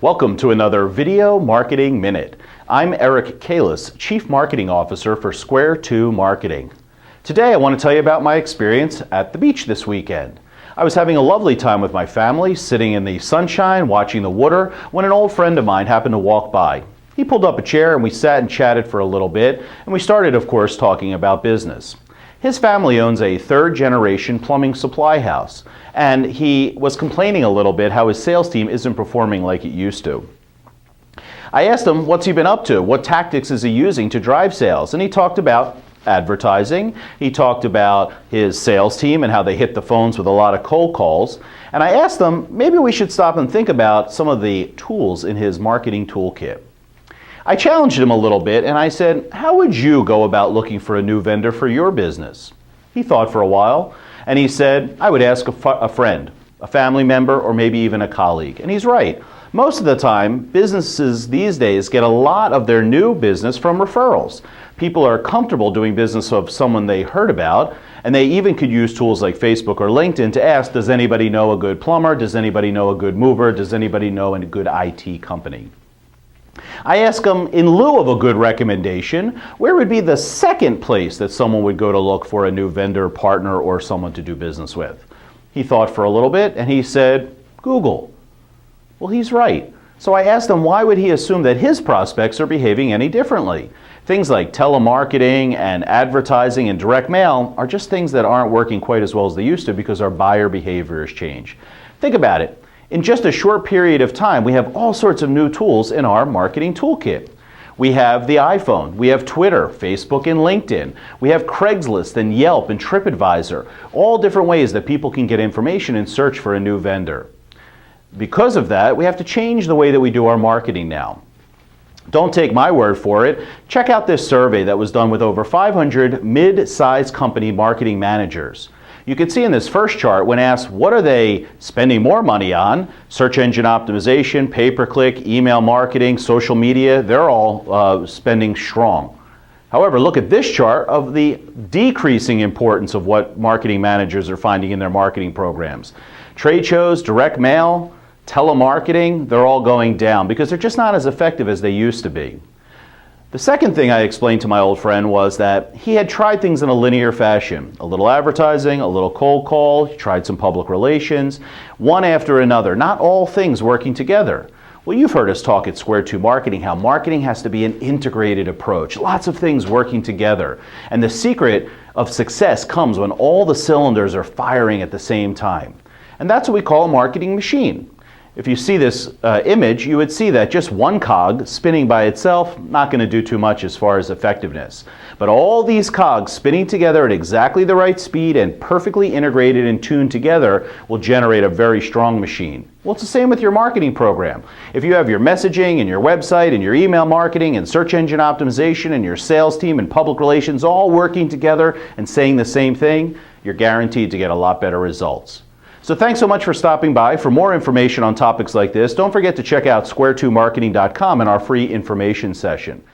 Welcome to another Video Marketing Minute. I'm Eric Keiles, Chief Marketing Officer for Square 2 Marketing. Today I want to tell you about my experience at the beach this weekend. I was having a lovely time with my family, sitting in the sunshine, watching the water, when an old friend of mine happened to walk by. He pulled up a chair and we sat and chatted for a little bit, and we started, of course, talking about business. His family owns a third-generation plumbing supply house, and he was complaining a little bit how his sales team isn't performing like it used to. I asked him what's he been up to, what tactics is he using to drive sales, and he talked about advertising, he talked about his sales team and how they hit the phones with a lot of cold calls, and I asked him maybe we should stop and think about some of the tools in his marketing toolkit. I challenged him a little bit and I said, how would you go about looking for a new vendor for your business? He thought for a while and he said, I would ask a friend, a family member, or maybe even a colleague. And he's right. Most of the time, businesses these days get a lot of their new business from referrals. People are comfortable doing business with someone they heard about, and they even could use tools like Facebook or LinkedIn to ask, does anybody know a good plumber? Does anybody know a good mover? Does anybody know a good IT company? I asked him, in lieu of a good recommendation, where would be the second place that someone would go to look for a new vendor, partner, or someone to do business with? He thought for a little bit and he said, Google. Well, he's right. So I asked him why would he assume that his prospects are behaving any differently? Things like telemarketing and advertising and direct mail are just things that aren't working quite as well as they used to because our buyer behavior has changed. Think about it. In just a short period of time, we have all sorts of new tools in our marketing toolkit. We have the iPhone, we have Twitter, Facebook, and LinkedIn. We have Craigslist and Yelp and TripAdvisor, all different ways that people can get information and search for a new vendor. Because of that, we have to change the way that we do our marketing now. Don't take my word for it. Check out this survey that was done with over 500 mid-sized company marketing managers. You can see in this first chart, when asked what are they spending more money on, search engine optimization, pay-per-click, email marketing, social media, they're all spending strong. However, look at this chart of the decreasing importance of what marketing managers are finding in their marketing programs. Trade shows, direct mail, telemarketing, they're all going down because they're just not as effective as they used to be. The second thing I explained to my old friend was that he had tried things in a linear fashion. A little advertising, a little cold call, he tried some public relations, one after another, not all things working together. Well, you've heard us talk at Square 2 Marketing how marketing has to be an integrated approach, lots of things working together. And the secret of success comes when all the cylinders are firing at the same time. And that's what we call a marketing machine. If you see this image, you would see that just one cog spinning by itself, not going to do too much as far as effectiveness. But all these cogs spinning together at exactly the right speed and perfectly integrated and tuned together will generate a very strong machine. Well, it's the same with your marketing program. If you have your messaging and your website and your email marketing and search engine optimization and your sales team and public relations all working together and saying the same thing, you're guaranteed to get a lot better results. So thanks so much for stopping by. For more information on topics like this, don't forget to check out square2marketing.com and our free information session.